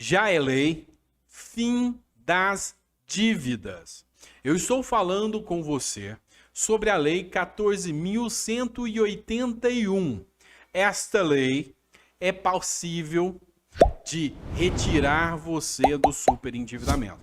já é lei, fim das dívidas. Eu estou falando com você sobre a Lei 14.181. Esta lei é passível de retirar você do superendividamento.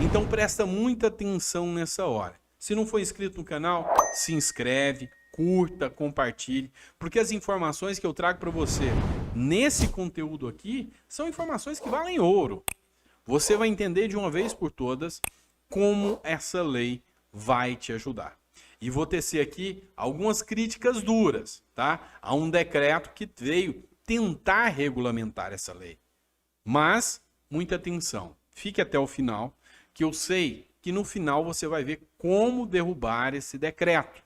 Então presta muita atenção nessa hora. Se não for inscrito no canal, se inscreve, curta, compartilhe, porque as informações que eu trago para você nesse conteúdo aqui são informações que valem ouro. Você vai entender de uma vez por todas como essa lei vai te ajudar. E vou tecer aqui algumas críticas duras, tá? A um decreto que veio tentar regulamentar essa lei. Mas, muita atenção, fique até o final, que eu sei que no final você vai ver como derrubar esse decreto.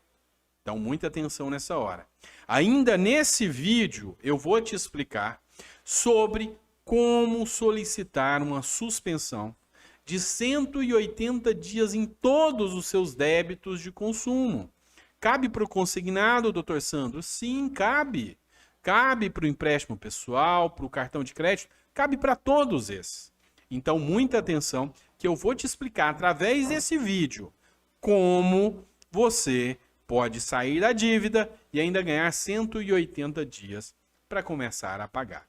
Então, muita atenção nessa hora. Ainda nesse vídeo, eu vou te explicar sobre como solicitar uma suspensão de 180 dias em todos os seus débitos de consumo. Cabe para o consignado, doutor Sandro? Sim, cabe. Cabe para o empréstimo pessoal, para o cartão de crédito, cabe para todos esses. Então, muita atenção, que eu vou te explicar através desse vídeo como você pode sair da dívida e ainda ganhar 180 dias para começar a pagar.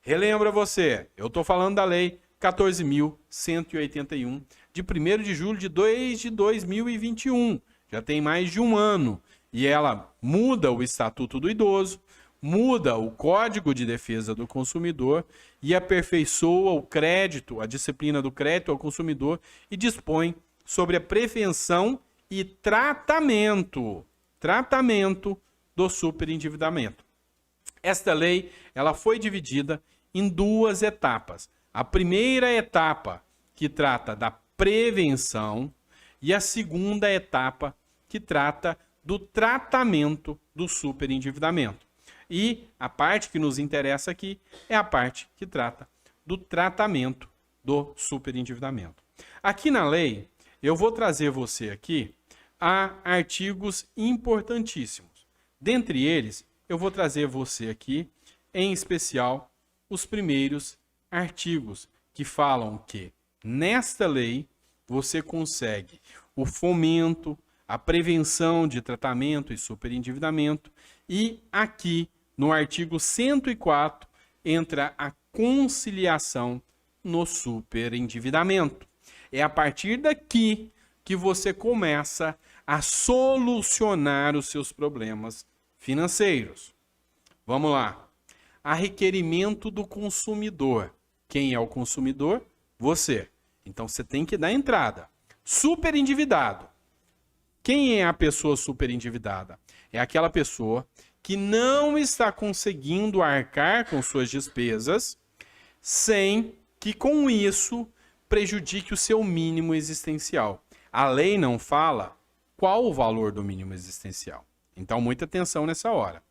Relembra você, eu estou falando da Lei 14.181, de 1º de julho de 2021. Já tem mais de um ano. E ela muda o Estatuto do Idoso, muda o Código de Defesa do Consumidor e aperfeiçoa o crédito, a disciplina do crédito ao consumidor e dispõe sobre a prevenção e tratamento do superendividamento. Esta lei ela foi dividida em duas etapas. A primeira etapa, que trata da prevenção, e a segunda etapa, que trata do tratamento do superendividamento. E a parte que nos interessa aqui é a parte que trata do tratamento do superendividamento. Aqui na lei, eu vou trazer você aqui a artigos importantíssimos. Dentre eles, eu vou trazer você aqui, em especial, os primeiros artigos que falam que nesta lei você consegue o fomento, a prevenção de tratamento e superendividamento, e aqui no artigo 104 entra a conciliação no superendividamento. É a partir daqui que você começa a solucionar os seus problemas financeiros. Vamos lá. A requerimento do consumidor. Quem é o consumidor? Você. Então você tem que dar entrada. Superendividado. Quem é a pessoa superendividada? É aquela pessoa que não está conseguindo arcar com suas despesas sem que com isso prejudique o seu mínimo existencial. A lei não fala qual o valor do mínimo existencial. Então muita atenção nessa hora.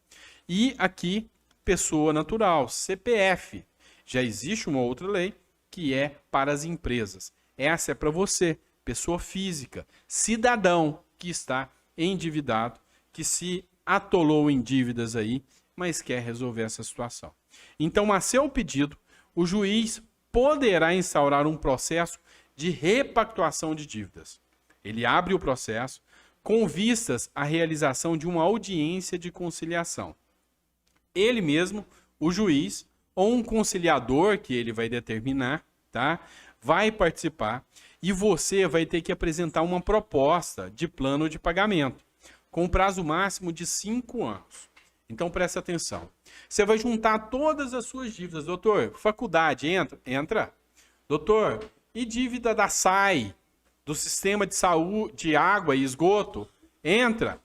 E aqui pessoa natural, CPF. Já existe uma outra lei que é para as empresas. Essa é para você, pessoa física, cidadão que está endividado, que se atolou em dívidas aí, mas quer resolver essa situação. Então, a seu pedido, o juiz poderá instaurar um processo de repactuação de dívidas. Ele abre o processo com vistas à realização de uma audiência de conciliação. Ele mesmo, o juiz, ou um conciliador que ele vai determinar, tá? Vai participar e você vai ter que apresentar uma proposta de plano de pagamento, com prazo máximo de 5 anos. Então presta atenção. Você vai juntar todas as suas dívidas. Doutor, faculdade, entra. Doutor, e dívida da SAI, do sistema de saúde, de água e esgoto? Entra.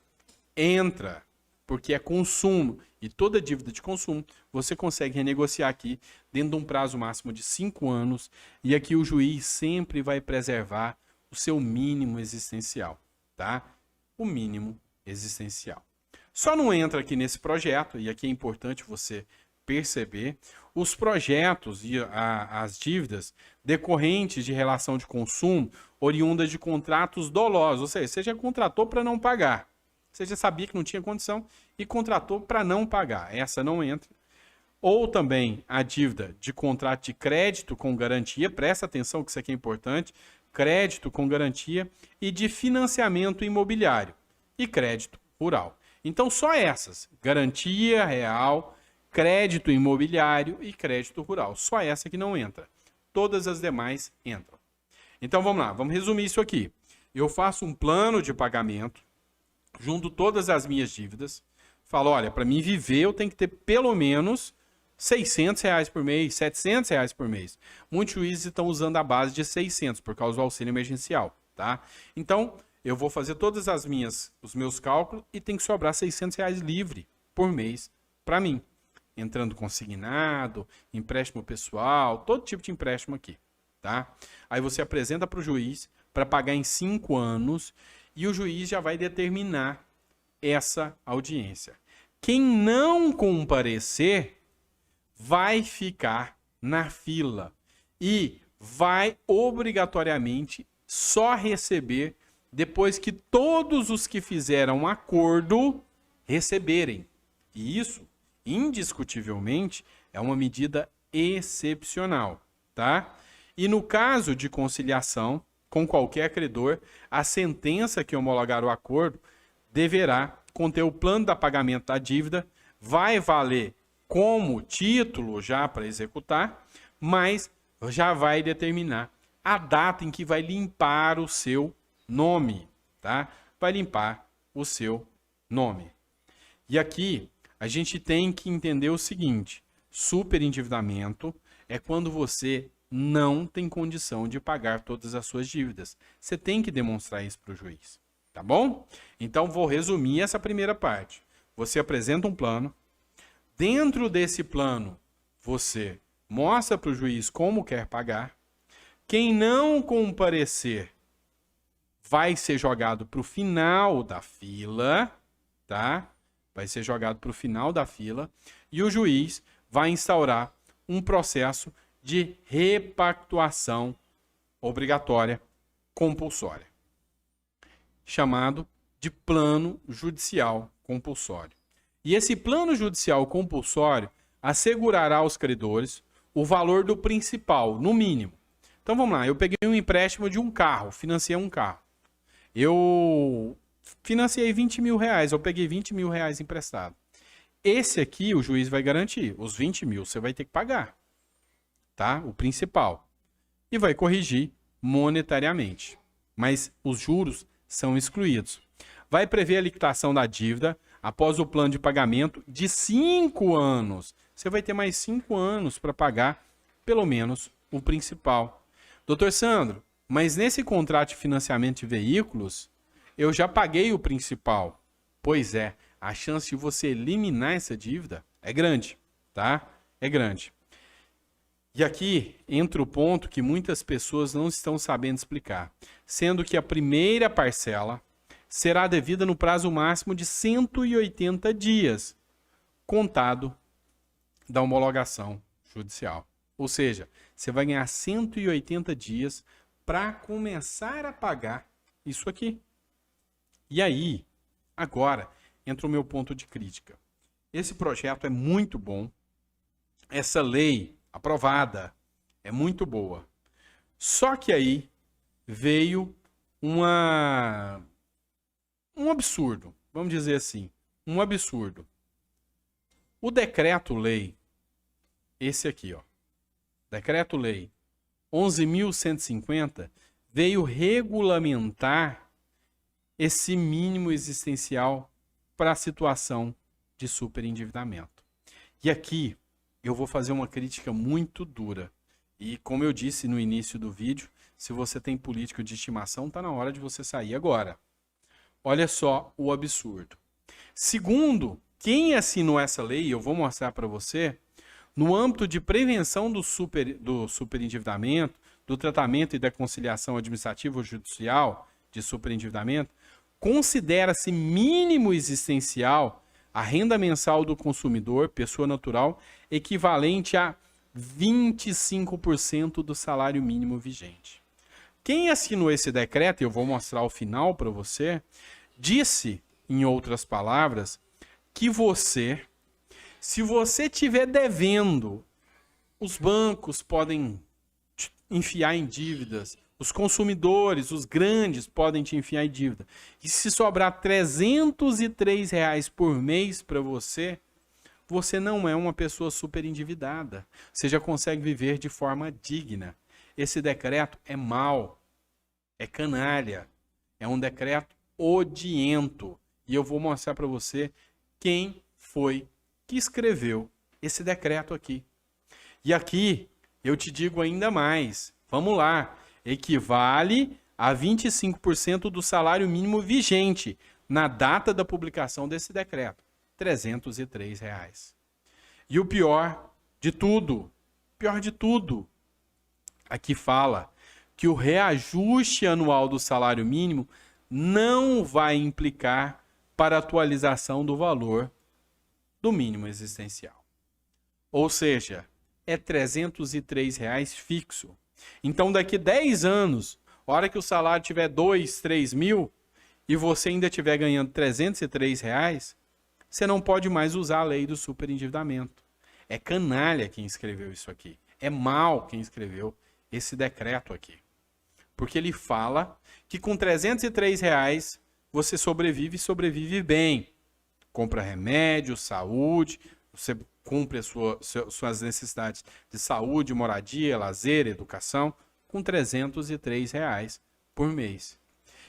Porque é consumo. E toda dívida de consumo você consegue renegociar aqui dentro de um prazo máximo de 5 anos. E aqui o juiz sempre vai preservar o seu mínimo existencial, tá? O mínimo existencial. Só não entra aqui nesse projeto, e aqui é importante você perceber, os projetos e as dívidas decorrentes de relação de consumo oriundas de contratos dolosos. Ou seja, você já contratou para não pagar. Você já sabia que não tinha condição e contratou para não pagar. Essa não entra. ou também a dívida de contrato de crédito com garantia, presta atenção que isso aqui é importante, crédito com garantia e de financiamento imobiliário e crédito rural. Então só essas, garantia real, crédito imobiliário e crédito rural, só essa que não entra. Todas as demais entram. Então vamos lá, vamos resumir isso aqui. Eu faço um plano de pagamento, junto todas as minhas dívidas, falo, olha, para mim viver eu tenho que ter pelo menos R$600 por mês, R$700 por mês. Muitos juízes estão usando a base de 600 por causa do auxílio emergencial, tá? Então, eu vou fazer todas os meus cálculos e tem que sobrar R$600 livre por mês para mim. Entrando consignado, empréstimo pessoal, todo tipo de empréstimo aqui, tá? Aí você apresenta para o juiz para pagar em 5 anos e o juiz já vai determinar essa audiência. Quem não comparecer vai ficar na fila e vai obrigatoriamente só receber depois que todos os que fizeram acordo receberem. E isso, indiscutivelmente, é uma medida excepcional, tá? E no caso de conciliação com qualquer credor, a sentença que homologar o acordo deverá conter o plano de pagamento da dívida, vai valer como título já para executar, mas já vai determinar a data em que vai limpar o seu nome, tá? Vai limpar o seu nome. E aqui a gente tem que entender o seguinte: superendividamento é quando você não tem condição de pagar todas as suas dívidas. Você tem que demonstrar isso para o juiz, tá bom? Então vou resumir essa primeira parte. Você apresenta um plano. Dentro desse plano, você mostra para o juiz como quer pagar. Quem não comparecer vai ser jogado para o final da fila, tá? Vai ser jogado para o final da fila e o juiz vai instaurar um processo de repactuação obrigatória compulsória, chamado de plano judicial compulsório. E esse plano judicial compulsório assegurará aos credores o valor do principal, no mínimo. Então vamos lá, eu peguei um empréstimo de um carro, financiei um carro. Eu financiei R$20 mil, eu peguei R$20 mil emprestado. Esse aqui o juiz vai garantir, os 20 mil você vai ter que pagar, tá? O principal. E vai corrigir monetariamente. Mas os juros são excluídos. Vai prever a liquidação da dívida após o plano de pagamento de 5 anos. Você vai ter mais 5 anos para pagar pelo menos o principal. Doutor Sandro, mas nesse contrato de financiamento de veículos, eu já paguei o principal. Pois é, a chance de você eliminar essa dívida é grande, tá? É grande. E aqui entra o ponto que muitas pessoas não estão sabendo explicar, sendo que a primeira parcela será devida no prazo máximo de 180 dias, contado da homologação judicial. Ou seja, você vai ganhar 180 dias para começar a pagar isso aqui. E aí, agora, entra o meu ponto de crítica. Esse projeto é muito bom, essa lei aprovada é muito boa. Só que aí veio um absurdo, vamos dizer assim, um absurdo. O decreto-lei, esse aqui, ó, decreto-lei 11.150, veio regulamentar esse mínimo existencial para a situação de superendividamento. E aqui eu vou fazer uma crítica muito dura. E como eu disse no início do vídeo, se você tem político de estimação, está na hora de você sair agora. Olha só o absurdo. Segundo quem assinou essa lei, eu vou mostrar para você, no âmbito de prevenção do superendividamento, do tratamento e da conciliação administrativa ou judicial de superendividamento, considera-se mínimo existencial a renda mensal do consumidor, pessoa natural, equivalente a 25% do salário mínimo vigente. Quem assinou esse decreto, eu vou mostrar o final para você, disse, em outras palavras, que você, Se você estiver devendo, os bancos podem te enfiar em dívidas, os consumidores, os grandes, podem te enfiar em dívida. E se sobrar R$303 por mês para você, você não é uma pessoa super endividada. Você já consegue viver de forma digna. Esse decreto é mau, é canalha, é um decreto odiento. E eu vou mostrar para você quem foi que escreveu esse decreto aqui. E aqui eu te digo ainda mais. Vamos lá. Equivale a 25% do salário mínimo vigente na data da publicação desse decreto. R$303. E o pior de tudo, aqui fala que o reajuste anual do salário mínimo não vai implicar para atualização do valor do mínimo existencial. Ou seja, é R$303 fixo. Então, daqui 10 anos, a hora que o salário tiver 2, 3 mil e você ainda estiver ganhando R$303, você não pode mais usar a lei do superendividamento. É canalha quem escreveu isso aqui. É mal quem escreveu esse decreto aqui. Porque ele fala que com R$303 você sobrevive e sobrevive bem. Compra remédio, saúde, você cumpre suas necessidades de saúde, moradia, lazer, educação, com R$303 por mês.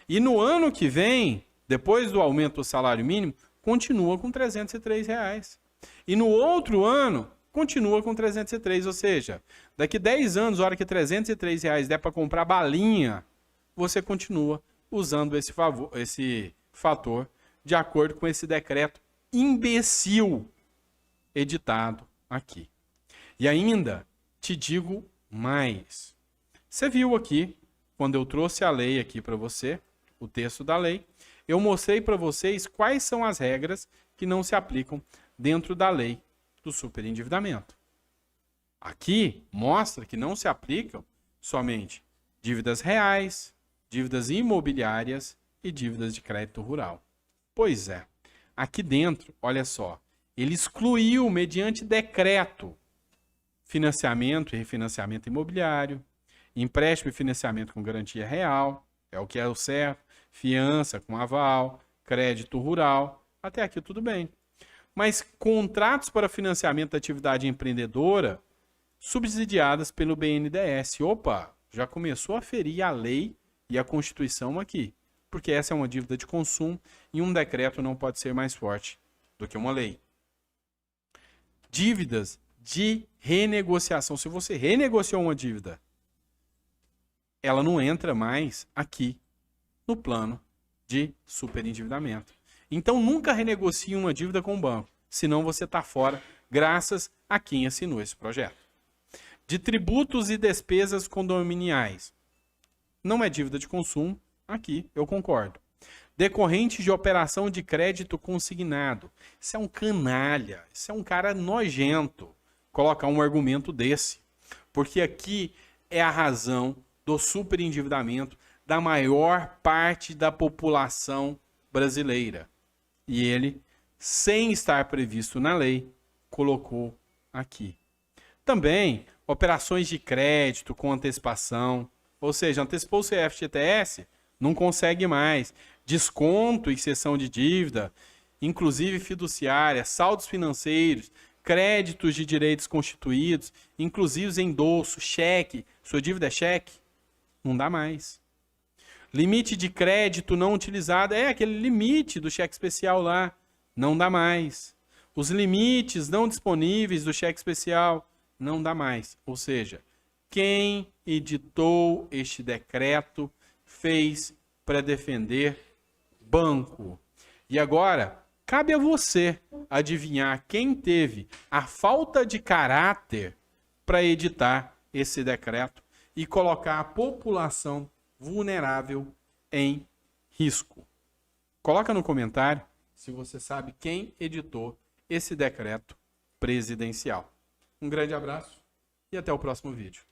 E no ano que vem, depois do aumento do salário mínimo, continua com R$303. E no outro ano, continua com R$303. Ou seja, daqui 10 anos, a hora que R$303 der para comprar balinha, você continua usando esse fator de acordo com esse decreto imbecil editado aqui. E ainda te digo mais. Você viu aqui, quando eu trouxe a lei aqui para você, o texto da lei, eu mostrei para vocês quais são as regras que não se aplicam dentro da lei do superendividamento. Aqui mostra que não se aplicam somente dívidas reais, dívidas imobiliárias e dívidas de crédito rural. Pois é, aqui dentro, olha só, ele excluiu, mediante decreto, financiamento e refinanciamento imobiliário, empréstimo e financiamento com garantia real, é o que é o certo, fiança com aval, crédito rural, até aqui tudo bem. Mas contratos para financiamento da atividade empreendedora subsidiadas pelo BNDES. Opa, já começou a ferir a lei e a Constituição aqui, porque essa é uma dívida de consumo e um decreto não pode ser mais forte do que uma lei. Dívidas de renegociação. Se você renegociou uma dívida, ela não entra mais aqui no plano de superendividamento. Então, nunca renegocie uma dívida com o banco, senão você está fora, graças a quem assinou esse projeto. De tributos e despesas condominiais. Não é dívida de consumo, aqui eu concordo. Decorrente de operação de crédito consignado. Isso é um canalha, isso é um cara nojento colocar um argumento desse. Porque aqui é a razão do superendividamento da maior parte da população brasileira. E ele, sem estar previsto na lei, colocou aqui. Também, operações de crédito com antecipação, ou seja, antecipou o CFGTS, não consegue mais. Desconto e cessão de dívida, inclusive fiduciária, saldos financeiros, créditos de direitos constituídos, inclusive endosso, cheque, sua dívida é cheque, não dá mais. Limite de crédito não utilizado, é aquele limite do cheque especial lá, não dá mais. Os limites não disponíveis do cheque especial, não dá mais. Ou seja, quem editou este decreto fez para defender banco. E agora, cabe a você adivinhar quem teve a falta de caráter para editar esse decreto e colocar a população vulnerável em risco. Coloca no comentário se você sabe quem editou esse decreto presidencial. Um grande abraço e até o próximo vídeo.